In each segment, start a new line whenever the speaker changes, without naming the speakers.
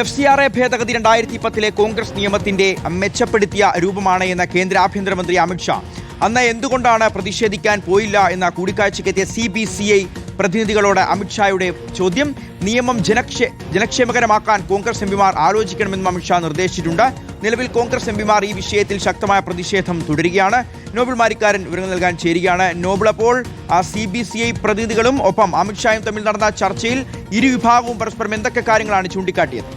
FCRA ഭേദഗതി 2010 കോൺഗ്രസ് നിയമത്തിന്റെ മെച്ചപ്പെടുത്തിയ രൂപമാണ് എന്ന കേന്ദ്ര ആഭ്യന്തരമന്ത്രി അമിത്ഷാ അന്ന് എന്തുകൊണ്ടാണ് പ്രതിഷേധിക്കാൻ പോയില്ല എന്ന കൂടിക്കാഴ്ചയ്ക്കെത്തിയ CBCI പ്രതിനിധികളോട് അമിത്ഷായുടെ ചോദ്യം. നിയമം ജനക്ഷേമകരമാക്കാൻ കോൺഗ്രസ് എംപിമാർ ആലോചിക്കണമെന്നും അമിത്ഷാ നിർദ്ദേശിച്ചിട്ടുണ്ട്. നിലവിൽ കോൺഗ്രസ് എംപിമാർ ഈ വിഷയത്തിൽ ശക്തമായ പ്രതിഷേധം തുടരുകയാണ്. നോബിൾ മാരിക്കാരൻ വിവരങ്ങൾ നൽകാൻ ചേരുകയാണ്. നോബിൾ, അപ്പോൾ CBCI പ്രതിനിധികളും ഒപ്പം അമിത്ഷായും തമ്മിൽ നടന്ന ചർച്ചയിൽ ഇരുവിഭാഗവും പരസ്പരം എന്തൊക്കെ കാര്യങ്ങളാണ് ചൂണ്ടിക്കാട്ടിയത്?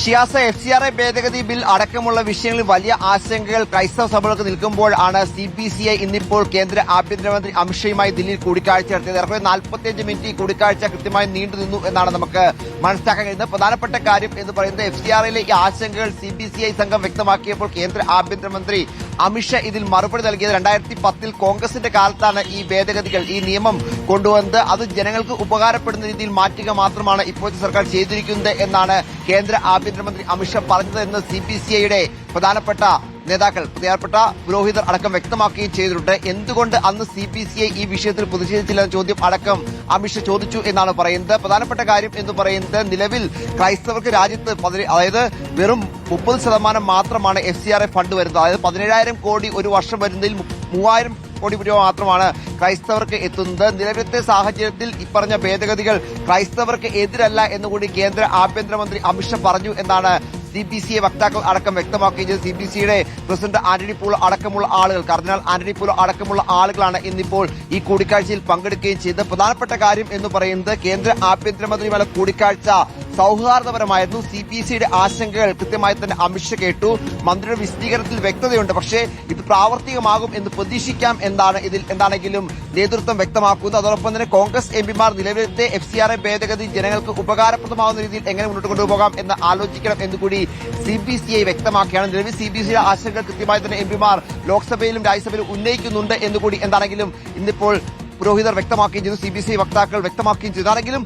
ഷിയാസ, FCRA ഭേദഗതി ബിൽ അടക്കമുള്ള വിഷയങ്ങളിൽ വലിയ ആശങ്കകൾ ക്രൈസ്തവ സഭകൾക്ക് നിൽക്കുമ്പോഴാണ് CBCI ഇന്നിപ്പോൾ കേന്ദ്ര ആഭ്യന്തരമന്ത്രി അമിത്ഷയുമായി ദില്ലിയിൽ കൂടിക്കാഴ്ച നടത്തിയത്. ഏറെക്കുറെ 45 മിനിറ്റ് ഈ കൂടിക്കാഴ്ച കൃത്യമായി നീണ്ടു നിന്നു എന്നാണ് നമുക്ക് മനസ്സിലാക്കാൻ കഴിയുന്നത്. പ്രധാനപ്പെട്ട കാര്യം എന്ന് പറയുന്നത് FCRAയിലെ ഈ ആശങ്കകൾ CBCI സംഘം വ്യക്തമാക്കിയപ്പോൾ കേന്ദ്ര ആഭ്യന്തരമന്ത്രി അമിത്ഷാ ഇതിൽ മറുപടി നൽകിയത് 2010 കോൺഗ്രസിന്റെ കാലത്താണ് ഈ ഭേദഗതികൾ, ഈ നിയമം കൊണ്ടുവന്നത്. അത് ജനങ്ങൾക്ക് ഉപകാരപ്പെടുന്ന രീതിയിൽ മാറ്റുക മാത്രമാണ് ഇപ്പോഴത്തെ സർക്കാർ ചെയ്തിരിക്കുന്നത് എന്നാണ് കേന്ദ്ര ആഭ്യന്തരമന്ത്രി അമിത്ഷാ പറഞ്ഞതെന്ന് CBCIയുടെ പ്രധാനപ്പെട്ട നേതാക്കൾ, പ്രധാനപ്പെട്ട പുരോഹിതർ അടക്കം വ്യക്തമാക്കുകയും ചെയ്തിട്ടുണ്ട്. എന്തുകൊണ്ട് അന്ന് CBCI ഈ വിഷയത്തിൽ പ്രതിഷേധിച്ചില്ലെന്ന ചോദ്യം അടക്കം അമിത്ഷാ ചോദിച്ചു എന്നാണ് പറയുന്നത്. പ്രധാനപ്പെട്ട കാര്യം എന്ന് പറയുന്നത് നിലവിൽ ക്രൈസ്തവർക്ക് രാജ്യത്ത് അതായത് വെറും 30% മാത്രമാണ് FCRA ഫണ്ട് വരുന്നത്. അതായത് 17,000 കോടി ഒരു വർഷം വരുന്നതിൽ 3,000 കോടി രൂപ മാത്രമാണ് ക്രൈസ്തവർക്ക് എത്തുന്നത്. നിലവിലത്തെ സാഹചര്യത്തിൽ ഇപ്പറഞ്ഞ ഭേദഗതികൾ ക്രൈസ്തവർക്ക് എതിരല്ല എന്നുകൂടി കേന്ദ്ര ആഭ്യന്തരമന്ത്രി അമിത്ഷാ പറഞ്ഞു എന്നാണ് CBCI വക്താക്കൾ അടക്കം വ്യക്തമാക്കുകയും ചെയ്തത്. CBCIയുടെ പ്രസിഡന്റ് ആന്റണി പൂൾ അടക്കമുള്ള ആളുകൾ, കർദിനാൾ ആന്റണി പൂൾ അടക്കമുള്ള ആളുകളാണ് ഇന്നിപ്പോൾ ഈ കൂടിക്കാഴ്ചയിൽ പങ്കെടുക്കുകയും ചെയ്തത്. പ്രധാനപ്പെട്ട കാര്യം എന്ന് പറയുന്നത് കേന്ദ്ര ആഭ്യന്തരമന്ത്രിയുമായുള്ള കൂടിക്കാഴ്ച സൗഹാർദ്ദപരമായിരുന്നു. CBCIയുടെ ആശങ്കകൾ കൃത്യമായി തന്നെ അമിത്ഷാ കേട്ടു. മന്ത്രിയുടെ വിശദീകരണത്തിൽ വ്യക്തതയുണ്ട്. പക്ഷേ ഇത് പ്രാവർത്തികമാകും എന്ന് പ്രതീക്ഷിക്കാം എന്നാണ് എന്താണെങ്കിലും നേതൃത്വം വ്യക്തമാക്കുന്നത്. അതോടൊപ്പം തന്നെ കോൺഗ്രസ് എംപിമാർ നിലവിലത്തെ FCRA ഭേദഗതി ജനങ്ങൾക്ക് ഉപകാരപ്രദമാകുന്ന രീതിയിൽ എങ്ങനെ മുന്നോട്ട് കൊണ്ടുപോകാം എന്ന് ആലോചിക്കണം എന്നുകൂടി CBCI വ്യക്തമാക്കിയാണ്. നിലവിൽ CBCIയുടെ ആശങ്കകൾ കൃത്യമായി തന്നെ എംപിമാർ ലോക്സഭയിലും രാജ്യസഭയിലും ഉന്നയിക്കുന്നുണ്ട് എന്നുകൂടി എന്താണെങ്കിലും ഇന്നിപ്പോൾ പുരോഹിതർ വ്യക്തമാക്കുകയും ചെയ്തു, CBCI വക്താക്കൾ വ്യക്തമാക്കുകയും ചെയ്തു. ആണെങ്കിലും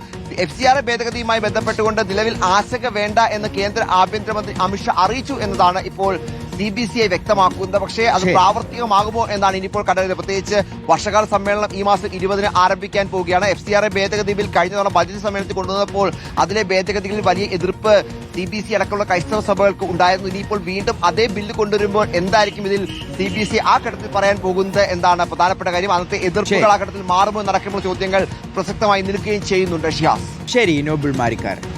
FCRA ഭേദഗതിയുമായി ബന്ധപ്പെട്ടുകൊണ്ട് നിലവിൽ ആശങ്ക വേണ്ട എന്ന് കേന്ദ്ര ആഭ്യന്തരമന്ത്രി അമിത്ഷാ അറിയിച്ചു എന്നതാണ് ഇപ്പോൾ CBCI വ്യക്തമാക്കുന്നത്. പക്ഷേ അത് പ്രാവർത്തികമാകുമോ എന്നാണ് ഇനിയിപ്പോൾ കണ്ടത്. പ്രത്യേകിച്ച് വർഷകാല സമ്മേളനം ഈ മാസം 20 ആരംഭിക്കാൻ പോവുകയാണ്. FCRA ഭേദഗതി ബിൽ കഴിഞ്ഞ തവണ ബജറ്റ് സമ്മേളനത്തിൽ കൊണ്ടുവന്നപ്പോൾ അതിലെ ഭേദഗതികളിൽ വലിയ എതിർപ്പ് CBCI അടക്കമുള്ള ക്രൈസ്തവ സഭകൾക്ക് ഉണ്ടായിരുന്നു. ഇനിയിപ്പോൾ വീണ്ടും അതേ ബില്ല് കൊണ്ടുവരുമ്പോൾ എന്തായിരിക്കും ഇതിൽ CBCI ആ ഘട്ടത്തിൽ പറയാൻ പോകുന്നത് എന്താണ് പ്രധാനപ്പെട്ട കാര്യം. അന്നത്തെ എതിർപ്പുകൾ ആ ഘട്ടത്തിൽ മാറുമോ എന്നടക്കമുള്ള ചോദ്യങ്ങൾ പ്രസക്തമായി നിൽക്കുകയും ചെയ്യുന്നുണ്ട്. ഷിയാസ്,
ശരി. നോബിൾ മാരിക്കാരൻ.